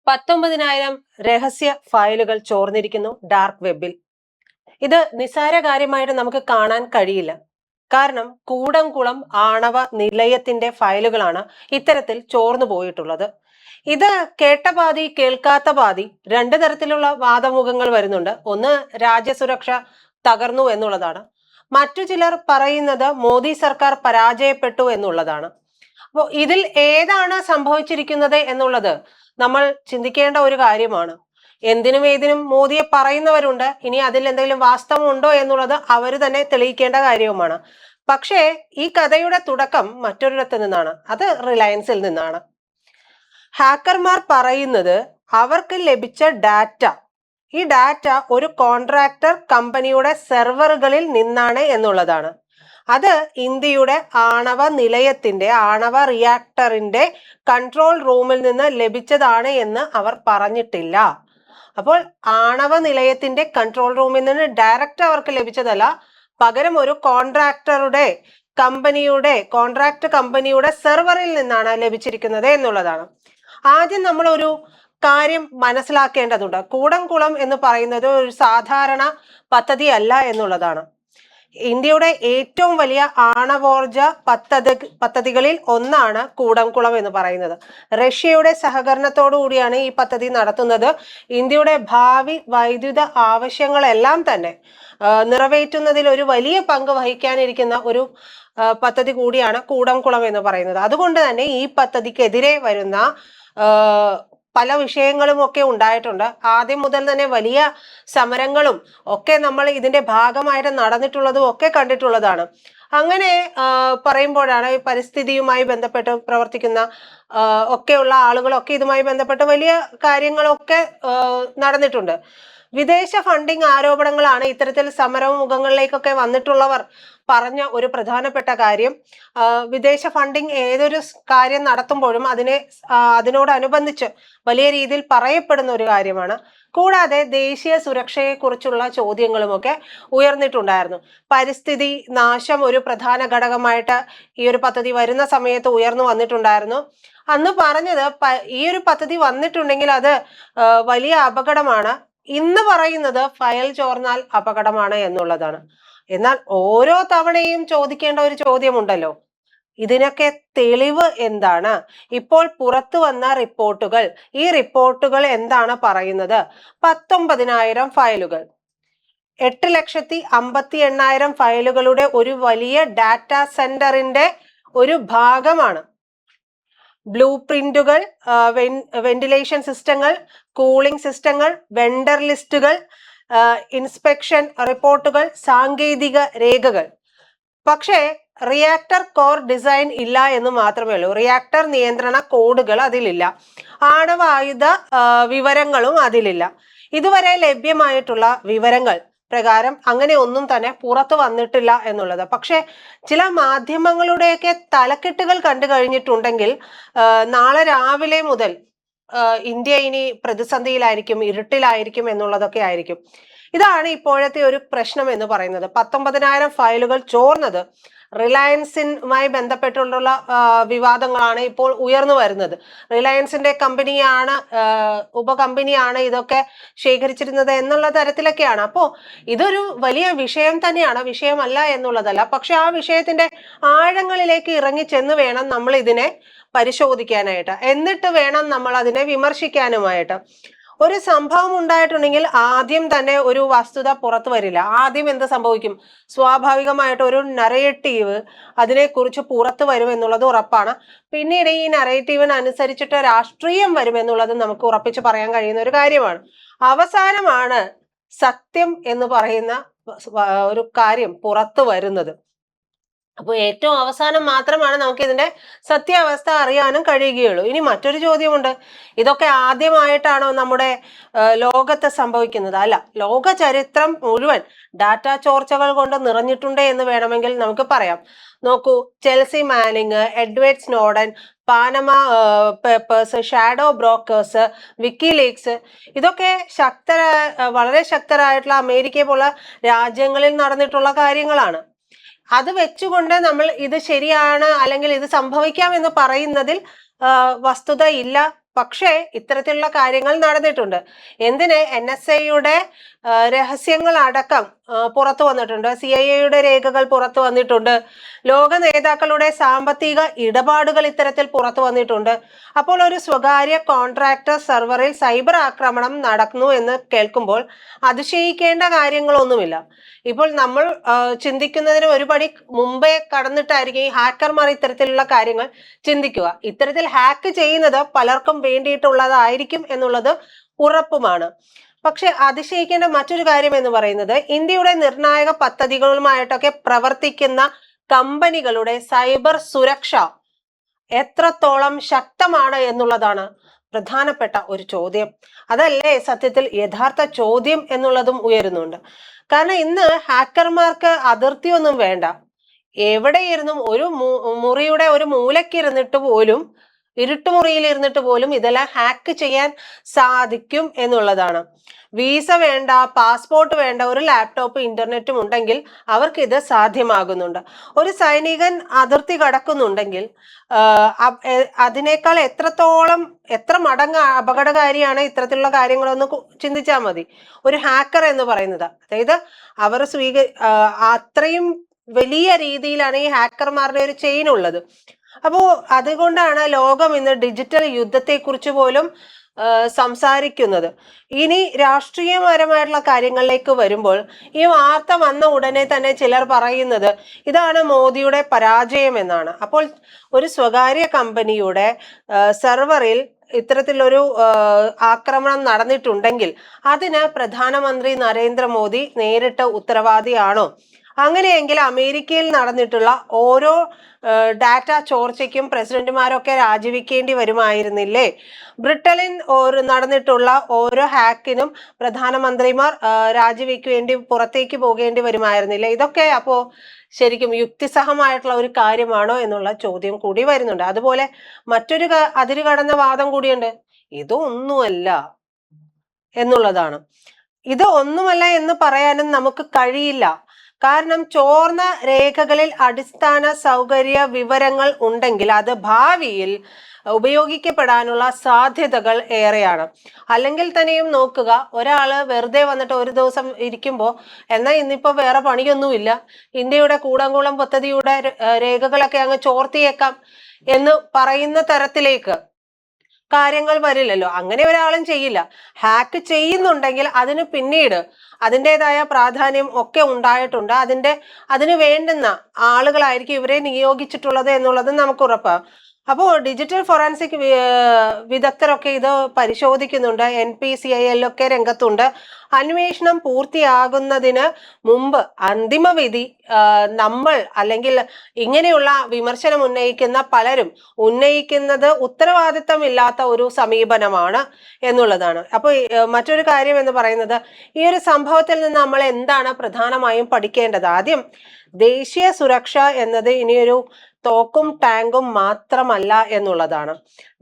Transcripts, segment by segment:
19,000 രഹസ്യ ഫയലുകൾ ചോർന്നിരിക്കുന്നു ഡാർക്ക് വെബിൽ. ഇത് നിസ്സാര കാര്യമായിട്ട് നമുക്ക് കാണാൻ കഴിയില്ല. കാരണം കൂടംകുളം ആണവ നിലയത്തിന്റെ ഫയലുകളാണ് ഇത്തരത്തിൽ ചോർന്നു പോയിട്ടുള്ളത്. ഇത് കേട്ട പാതി കേൾക്കാത്ത പാതി രണ്ട് തരത്തിലുള്ള വാദമുഖങ്ങൾ വരുന്നുണ്ട്. ഒന്ന്, രാജ്യസുരക്ഷ തകർന്നു എന്നുള്ളതാണ്. മറ്റു ചിലർ പറയുന്നത് മോദി സർക്കാർ പരാജയപ്പെട്ടു എന്നുള്ളതാണ്. അപ്പോൾ ഇതിൽ ഏതാണ് സംഭവിച്ചിരിക്കുന്നത് എന്നുള്ളത് നമ്മൾ ചിന്തിക്കേണ്ട ഒരു കാര്യമാണ്. എന്തിനും ഏതിനും മോദിയെ പറയുന്നവരുണ്ട്. ഇനി അതിൽ എന്തെങ്കിലും വാസ്തവം ഉണ്ടോ എന്നുള്ളത് അവർ തന്നെ തെളിയിക്കേണ്ട കാര്യവുമാണ്. പക്ഷേ ഈ കഥയുടെ തുടക്കം മറ്റൊരിടത്ത് നിന്നാണ്. അത് റിലയൻസിൽ നിന്നാണ്. ഹാക്കർമാർ പറയുന്നത് അവർക്ക് ലഭിച്ച ഡാറ്റ, ഈ ഡാറ്റ ഒരു കോൺട്രാക്ടർ കമ്പനിയുടെ സെർവറുകളിൽ നിന്നാണ് എന്നുള്ളതാണ്. അത് ഇന്ത്യയുടെ ആണവ നിലയത്തിന്റെ ആണവ റിയാക്ടറിന്റെ കൺട്രോൾ റൂമിൽ നിന്ന് ലഭിച്ചതാണ് എന്ന് അവർ പറഞ്ഞിട്ടില്ല. അപ്പോൾ ആണവ നിലയത്തിന്റെ കൺട്രോൾ റൂമിൽ നിന്ന് ഡയറക്റ്റ് അവർക്ക് ലഭിച്ചതല്ല, പകരം ഒരു കോൺട്രാക്ട് കമ്പനിയുടെ സെർവറിൽ നിന്നാണ് ലഭിച്ചിരിക്കുന്നത് എന്നുള്ളതാണ്. ആദ്യം നമ്മൾ ഒരു കാര്യം മനസ്സിലാക്കേണ്ടതുണ്ട്. കൂടംകുളം എന്ന് പറയുന്നത് ഒരു സാധാരണ പദ്ധതി അല്ല എന്നുള്ളതാണ്. ഇന്ത്യയുടെ ഏറ്റവും വലിയ ആണവോർജ പദ്ധതികളിൽ ഒന്നാണ് കൂടംകുളം എന്ന് പറയുന്നത്. റഷ്യയുടെ സഹകരണത്തോടു കൂടിയാണ് ഈ പദ്ധതി നടത്തുന്നത്. ഇന്ത്യയുടെ ഭാവി വൈദ്യുത ആവശ്യങ്ങളെല്ലാം തന്നെ നിറവേറ്റുന്നതിൽ ഒരു വലിയ പങ്ക് വഹിക്കാനിരിക്കുന്ന ഒരു പദ്ധതി കൂടിയാണ് കൂടംകുളം എന്ന് പറയുന്നത്. അതുകൊണ്ട് തന്നെ ഈ പദ്ധതിക്കെതിരെ വരുന്ന പല വിഷയങ്ങളും ഒക്കെ ഉണ്ടായിട്ടുണ്ട്. ആദ്യം മുതൽ തന്നെ വലിയ സമരങ്ങളും ഒക്കെ നമ്മൾ ഇതിന്റെ ഭാഗമായിട്ട് നടന്നിട്ടുള്ളതും ഒക്കെ കണ്ടിട്ടുള്ളതാണ്. അങ്ങനെ പറയുമ്പോഴാണ് പരിസ്ഥിതിയുമായി ബന്ധപ്പെട്ട് പ്രവർത്തിക്കുന്ന ഒക്കെയുള്ള ആളുകളൊക്കെ ഇതുമായി ബന്ധപ്പെട്ട് വലിയ കാര്യങ്ങളൊക്കെ നടന്നിട്ടുണ്ട്. വിദേശ ഫണ്ടിങ് ആരോപണങ്ങളാണ് ഇത്തരത്തിൽ സമരമുഖങ്ങളിലേക്കൊക്കെ വന്നിട്ടുള്ളവർ പറഞ്ഞ ഒരു പ്രധാനപ്പെട്ട കാര്യം. വിദേശ ഫണ്ടിങ് ഏതൊരു കാര്യം നടത്തുമ്പോഴും അതിനോടനുബന്ധിച്ച് വലിയ രീതിയിൽ പറയപ്പെടുന്ന ഒരു കാര്യമാണ്. കൂടാതെ ദേശീയ സുരക്ഷയെക്കുറിച്ചുള്ള ചോദ്യങ്ങളുമൊക്കെ ഉയർന്നിട്ടുണ്ടായിരുന്നു. പരിസ്ഥിതി നാശം ഒരു പ്രധാന ഘടകമായിട്ട് ഈ ഒരു പദ്ധതി വരുന്ന സമയത്ത് ഉയർന്നു വന്നിട്ടുണ്ടായിരുന്നു. അന്ന് പറഞ്ഞത് ഈ ഒരു പദ്ധതി വന്നിട്ടുണ്ടെങ്കിൽ അത് വലിയ അപകടമാണ്. ഇന്ന് പറയുന്നത് ഫയൽ ചോർന്നാൽ അപകടമാണ് എന്നുള്ളതാണ്. എന്നാൽ ഓരോ തവണയും ചോദിക്കേണ്ട ഒരു ചോദ്യമുണ്ടല്ലോ, ഇതിനൊക്കെ തെളിവ് എന്താണ്? ഇപ്പോൾ പുറത്തു വന്ന റിപ്പോർട്ടുകൾ, ഈ റിപ്പോർട്ടുകൾ എന്താണ് പറയുന്നത്? 19,000 ഫയലുകൾ, 8,58,000 ഫയലുകളുടെ ഒരു വലിയ ഡാറ്റാ സെന്ററിന്റെ ഒരു ഭാഗമാണ്. ബ്ലൂ പ്രിന്റുകൾ, വെന്റിലേഷൻ സിസ്റ്റങ്ങൾ, കൂളിംഗ് സിസ്റ്റങ്ങൾ, വെണ്ടർ ലിസ്റ്റുകൾ, ഇൻസ്പെക്ഷൻ റിപ്പോർട്ടുകൾ, സാങ്കേതിക രേഖകൾ. പക്ഷേ റിയാക്ടർ കോർ ഡിസൈൻ ഇല്ല എന്ന് മാത്രമേ ഉള്ളൂ. റിയാക്ടർ നിയന്ത്രണ കോഡുകൾ അതിലില്ല. ആണവായുധ വിവരങ്ങളും അതിലില്ല. ഇതുവരെ ലഭ്യമായിട്ടുള്ള വിവരങ്ങൾ പ്രകാരം അങ്ങനെ ഒന്നും തന്നെ പുറത്തു വന്നിട്ടില്ല എന്നുള്ളത്. പക്ഷെ ചില മാധ്യമങ്ങളുടെയൊക്കെ തലക്കെട്ടുകൾ കണ്ടു കഴിഞ്ഞിട്ടുണ്ടെങ്കിൽ നാളെ രാവിലെ മുതൽ ഇന്ത്യ ഇനി പ്രതിസന്ധിയിലായിരിക്കും, ഇരുട്ടിലായിരിക്കും എന്നുള്ളതൊക്കെ ആയിരിക്കും. ഇതാണ് ഇപ്പോഴത്തെ ഒരു പ്രശ്നം എന്ന് പറയുന്നത്. 19,000 ഫയലുകൾ ചോർന്നത് റിലയൻസുമായി ബന്ധപ്പെട്ടുള്ള വിവാദങ്ങളാണ് ഇപ്പോൾ ഉയർന്നു വരുന്നത്. റിലയൻസിന്റെ കമ്പനിയാണ്, ഉപകമ്പനിയാണ് ഇതൊക്കെ ശേഖരിച്ചിരുന്നത് എന്നുള്ള തരത്തിലൊക്കെയാണ്. അപ്പോൾ ഇതൊരു വലിയ വിഷയം തന്നെയാണ്, വിഷയമല്ല എന്നുള്ളതല്ല. പക്ഷെ ആ വിഷയത്തിന്റെ ആഴങ്ങളിലേക്ക് ഇറങ്ങി ചെന്ന് വേണം നമ്മൾ ഇതിനെ പരിശോധിക്കാനായിട്ട്. എന്നിട്ട് വേണം നമ്മൾ അതിനെ വിമർശിക്കാനുമായിട്ട്. ഒരു സംഭവം ഉണ്ടായിട്ടുണ്ടെങ്കിൽ ആദ്യം തന്നെ ഒരു വസ്തുത പുറത്തു വരില്ല. ആദ്യം എന്ത് സംഭവിക്കും? സ്വാഭാവികമായിട്ട് ഒരു നറേറ്റീവ് അതിനെക്കുറിച്ച് പുറത്തു വരും എന്നുള്ളത് ഉറപ്പാണ്. പിന്നീട് ഈ നറേറ്റീവിനനുസരിച്ചിട്ട് രാഷ്ട്രീയം വരും എന്നുള്ളത് നമുക്ക് ഉറപ്പിച്ച് പറയാൻ കഴിയുന്ന ഒരു കാര്യമാണ്. അവസാനമാണ് സത്യം എന്ന് പറയുന്ന ഒരു കാര്യം പുറത്തു വരുന്നത്. അപ്പോൾ ഏറ്റവും അവസാനം മാത്രമാണ് നമുക്ക് ഇതിന്റെ സത്യാവസ്ഥ അറിയാനും കഴിയുകയുള്ളൂ. ഇനി മറ്റൊരു ചോദ്യമുണ്ട്, ഇതൊക്കെ ആദ്യമായിട്ടാണോ നമ്മുടെ ലോകത്ത് സംഭവിക്കുന്നത്? അല്ല, ലോക ചരിത്രം മുഴുവൻ ഡാറ്റാ ചോർച്ചകൾ കൊണ്ട് നിറഞ്ഞിട്ടുണ്ട് എന്ന് വേണമെങ്കിൽ നമുക്ക് പറയാം. നോക്കൂ, Chelsea Manning, Edward Snowden, Panama papers, shadow brokers, WikiLeaks, ഇതൊക്കെ വളരെ ശക്തരായിട്ടുള്ള അമേരിക്കയെ പോലുള്ള രാജ്യങ്ങളിൽ നടന്നിട്ടുള്ള കാര്യങ്ങളാണ്. അത് വെച്ചുകൊണ്ട് നമ്മൾ ഇത് ശരിയാണ് അല്ലെങ്കിൽ ഇത് സംഭവിക്കാം എന്ന് പറയുന്നതിൽ വസ്തുത ഇല്ല പക്ഷേ ഇത്തരത്തിലുള്ള കാര്യങ്ങൾ നടന്നിട്ടുണ്ട്. എന്തിന്? NSAയുടെ രഹസ്യങ്ങൾ അടക്കം പുറത്തു വന്നിട്ടുണ്ട്. CIA രേഖകൾ പുറത്തു വന്നിട്ടുണ്ട്. ലോക നേതാക്കളുടെ സാമ്പത്തിക ഇടപാടുകൾ ഇത്തരത്തിൽ പുറത്തു വന്നിട്ടുണ്ട്. അപ്പോൾ ഒരു സ്വകാര്യ കോൺട്രാക്ടർ സെർവറിൽ സൈബർ ആക്രമണം നടന്നു എന്ന് കേൾക്കുമ്പോൾ അതിശയിക്കേണ്ട കാര്യങ്ങളൊന്നുമില്ല. ഇപ്പോൾ നമ്മൾ ചിന്തിക്കുന്നതിന് ഒരുപടി മുമ്പേ കടന്നിട്ടായിരിക്കും ഈ ഹാക്കർമാർ ഇത്തരത്തിലുള്ള കാര്യങ്ങൾ ചിന്തിക്കുക. ഇത്തരത്തിൽ ഹാക്ക് ചെയ്യുന്നത് പലർക്കും വേണ്ടിയിട്ടുള്ളതായിരിക്കും എന്നുള്ളത് ഉറപ്പുമാണ്. പക്ഷെ അതിശയിക്കേണ്ട മറ്റൊരു കാര്യം എന്ന് പറയുന്നത് ഇന്ത്യയുടെ നിർണായക പദ്ധതികളുമായിട്ടൊക്കെ പ്രവർത്തിക്കുന്ന കമ്പനികളുടെ സൈബർ സുരക്ഷ എത്രത്തോളം ശക്തമാണ് എന്നുള്ളതാണ് പ്രധാനപ്പെട്ട ഒരു ചോദ്യം. അതല്ലേ സത്യത്തിൽ യഥാർത്ഥ ചോദ്യം എന്നുള്ളതും ഉയരുന്നുണ്ട്. കാരണം ഇന്ന് ഹാക്കർമാർക്ക് അതിർത്തിയൊന്നും വേണ്ട. എവിടെയിരുന്നും ഒരു മുറിയുടെ ഒരു മൂലക്കിരുന്നിട്ട് പോലും, ഇരുട്ടുമുറിയിൽ ഇരുന്നിട്ട് പോലും ഇതെല്ലാം ഹാക്ക് ചെയ്യാൻ സാധിക്കും എന്നുള്ളതാണ്. വീസ വേണ്ട, പാസ്പോർട്ട് വേണ്ട, ഒരു ലാപ്ടോപ്പ് ഇന്റർനെറ്റും ഉണ്ടെങ്കിൽ അവർക്ക് ഇത് സാധ്യമാകുന്നുണ്ട്. ഒരു സൈനികൻ അതിർത്തി കടക്കുന്നുണ്ടെങ്കിൽ അതിനേക്കാൾ എത്ര മടങ്ങ് അപകടകാരിയാണ് ഇത്തരത്തിലുള്ള കാര്യങ്ങളൊന്ന് ചിന്തിച്ചാൽ മതി. ഒരു ഹാക്കർ എന്ന് പറയുന്നത്, അതായത് അവർ അത്രയും വലിയ രീതിയിലാണ് ഈ ഹാക്കർമാരുടെ ഒരു ചെയിൻ ഉള്ളത്. അപ്പോ അതുകൊണ്ടാണ് ലോകം ഇന്ന് ഡിജിറ്റൽ യുദ്ധത്തെക്കുറിച്ച് പോലും സംസാരിക്കുന്നത്. ഇനി രാഷ്ട്രീയപരമായിട്ടുള്ള കാര്യങ്ങളിലേക്ക് വരുമ്പോൾ ഈ വാർത്ത വന്ന ഉടനെ തന്നെ ചിലർ പറയുന്നത് ഇതാണ് മോദിയുടെ പരാജയം എന്നാണ്. അപ്പോൾ ഒരു സ്വകാര്യ കമ്പനിയുടെ സെർവറിൽ ഇത്തരത്തിലൊരു ആക്രമണം നടന്നിട്ടുണ്ടെങ്കിൽ അതിന് പ്രധാനമന്ത്രി നരേന്ദ്രമോദി നേരിട്ട് ഉത്തരവാദിയാണോ? അങ്ങനെയെങ്കിൽ അമേരിക്കയിൽ നടന്നിട്ടുള്ള ഓരോ ഡാറ്റ ചോർച്ചയ്ക്കും പ്രസിഡന്റുമാരൊക്കെ രാജിവെക്കേണ്ടി വരുമായിരുന്നില്ലേ? ബ്രിട്ടനിൽ നടന്നിട്ടുള്ള ഓരോ ഹാക്കിനും പ്രധാനമന്ത്രിമാർ രാജിവെക്കേണ്ടി, പുറത്തേക്ക് പോകേണ്ടി വരുമായിരുന്നില്ലേ? ഇതൊക്കെ അപ്പോ ശരിക്കും യുക്തിസഹമായിട്ടുള്ള ഒരു കാര്യമാണോ എന്നുള്ള ചോദ്യം കൂടി വരുന്നുണ്ട്. അതുപോലെ മറ്റൊരു അതിര് കടന്ന വാദം കൂടിയുണ്ട്. ഇതൊന്നുമല്ല എന്നുള്ളതാണ്. ഇത് ഒന്നുമല്ല എന്ന് പറയാനും നമുക്ക് കഴിയില്ല. കാരണം ചോർന്ന രേഖകളിൽ അടിസ്ഥാന സൗകര്യ വിവരങ്ങൾ ഉണ്ടെങ്കിൽ അത് ഭാവിയിൽ ഉപയോഗിക്കപ്പെടാനുള്ള സാധ്യതകൾ ഏറെയാണ്. അല്ലെങ്കിൽ തന്നെയും നോക്കുക, ഒരാള് വെറുതെ വന്നിട്ട് ഒരു ദിവസം ഇരിക്കുമ്പോൾ എന്നാൽ ഇന്നിപ്പോ വേറെ പണിയൊന്നുമില്ല, ഇന്ത്യയുടെ കൂടംകുളം പദ്ധതിയുടെ രേഖകളൊക്കെ അങ്ങ് ചോർത്തിയേക്കാം എന്ന് പറയുന്ന തരത്തിലേക്ക് കാര്യങ്ങൾ വരില്ലല്ലോ. അങ്ങനെ ഒരാളും ചെയ്യില്ല. ഹാക്ക് ചെയ്യുന്നുണ്ടെങ്കിൽ അതിന് പിന്നീട് അതിൻ്റെതായ പ്രാധാന്യം ഒക്കെ ഉണ്ടായിട്ടുണ്ട്. അതിന് വേണ്ടുന്ന ആളുകളായിരിക്കും ഇവരെ നിയോഗിച്ചിട്ടുള്ളത് എന്നുള്ളത് നമുക്ക് ഉറപ്പാണ്. അപ്പോൾ ഡിജിറ്റൽ ഫോറൻസിക് വിദഗ്ധരൊക്കെ ഇത് പരിശോധിക്കുന്നുണ്ട്. NPCIL ഒക്കെ രംഗത്തുണ്ട്. അന്വേഷണം പൂർത്തിയാകുന്നതിന് മുമ്പ് അന്തിമ വിധി നമ്മൾ അല്ലെങ്കിൽ ഇങ്ങനെയുള്ള വിമർശനം ഉന്നയിക്കുന്ന പലരും ഉന്നയിക്കുന്നത് ഉത്തരവാദിത്തമില്ലാത്ത ഒരു സമീപനമാണ് എന്നുള്ളതാണ്. അപ്പോൾ മറ്റൊരു കാര്യം എന്ന് പറയുന്നത്, ഈ ഒരു സംഭവത്തിൽ നിന്ന് നമ്മൾ എന്താണ് പ്രധാനമായും പഠിക്കേണ്ടത്? ആദ്യം ദേശീയ സുരക്ഷ എന്നത് ഇനിയൊരു തോക്കും ടാങ്കും മാത്രമല്ല എന്നുള്ളതാണ്.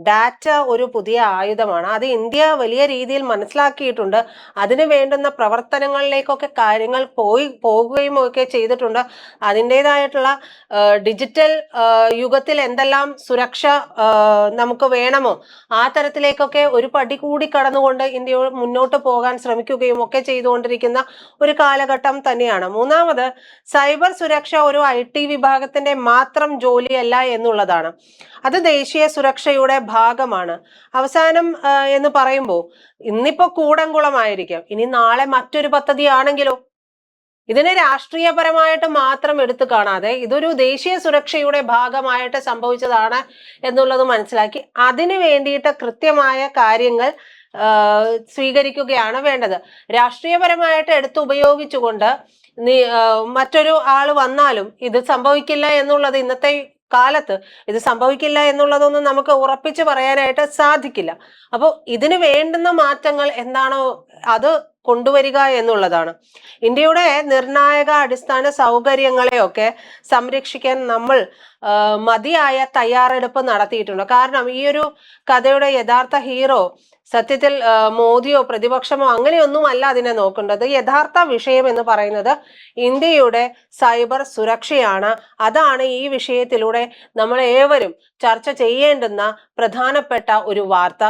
ഡാറ്റ ഒരു പുതിയ ആയുധമാണ്. അത് ഇന്ത്യ വലിയ രീതിയിൽ മനസ്സിലാക്കിയിട്ടുണ്ട്. അതിന് വേണ്ടുന്ന പ്രവർത്തനങ്ങളിലേക്കൊക്കെ കാര്യങ്ങൾ പോകുകയും ഒക്കെ ചെയ്തിട്ടുണ്ട്. അതിൻ്റെതായിട്ടുള്ള ഡിജിറ്റൽ യുഗത്തിൽ എന്തെല്ലാം സുരക്ഷ നമുക്ക് വേണമോ ആ തരത്തിലേക്കൊക്കെ ഒരു പടി കൂടി കടന്നുകൊണ്ട് ഇന്ത്യ മുന്നോട്ട് പോകാൻ ശ്രമിക്കുകയും ഒക്കെ ചെയ്തുകൊണ്ടിരിക്കുന്ന ഒരു കാലഘട്ടം തന്നെയാണ്. മൂന്നാമത്, സൈബർ സുരക്ഷ ഒരു IT വിഭാഗത്തിന്റെ മാത്രം ജോലിയല്ല എന്നുള്ളതാണ്. അത് ദേശീയ സുരക്ഷയുടെ ഭാഗമാണ്. അവസാനം എന്ന് പറയുമ്പോൾ ഇന്നിപ്പോ കൂടംകുളമായിരിക്കാം, ഇനി നാളെ മറ്റൊരു പദ്ധതി ആണെങ്കിലോ? ഇതിനെ രാഷ്ട്രീയപരമായിട്ട് മാത്രം എടുത്തു കാണാതെ ഇതൊരു ദേശീയ സുരക്ഷയുടെ ഭാഗമായിട്ട് സംഭവിച്ചതാണ് എന്നുള്ളത് മനസ്സിലാക്കി അതിനു വേണ്ടിയിട്ട് കൃത്യമായ കാര്യങ്ങൾ സ്വീകരിക്കുകയാണ് വേണ്ടത്. രാഷ്ട്രീയപരമായിട്ട് എടുത്തുപയോഗിച്ചുകൊണ്ട് മറ്റൊരു ആള് വന്നാലും ഇത് സംഭവിക്കില്ല എന്നുള്ളത്, ഇന്നത്തെ കാലത്ത് ഇത് സംഭവിക്കില്ല എന്നുള്ളതൊന്നും നമുക്ക് ഉറപ്പിച്ച് പറയാനായിട്ട് സാധിക്കില്ല. അപ്പോൾ ഇതിന് വേണ്ടുന്ന മാറ്റങ്ങൾ എന്താണോ അത് കൊണ്ടുവരിക എന്നുള്ളതാണ്. ഇന്ത്യയുടെ നിർണായക അടിസ്ഥാന സൗകര്യങ്ങളെയൊക്കെ സംരക്ഷിക്കാൻ നമ്മൾ മതിയായ തയ്യാറെടുപ്പ് നടത്തിയിട്ടുണ്ട്. കാരണം ഈ ഒരു കഥയുടെ യഥാർത്ഥ ഹീറോ സത്യത്തിൽ മോദിയോ പ്രതിപക്ഷമോ അങ്ങനെയൊന്നും അല്ല അതിനെ നോക്കേണ്ടത്. യഥാർത്ഥ വിഷയം എന്ന് പറയുന്നത് ഇന്ത്യയുടെ സൈബർ സുരക്ഷയാണ്. അതാണ് ഈ വിഷയത്തിലൂടെ നമ്മൾ ഏവരും ചർച്ച ചെയ്യേണ്ടുന്ന പ്രധാനപ്പെട്ട ഒരു വാർത്ത.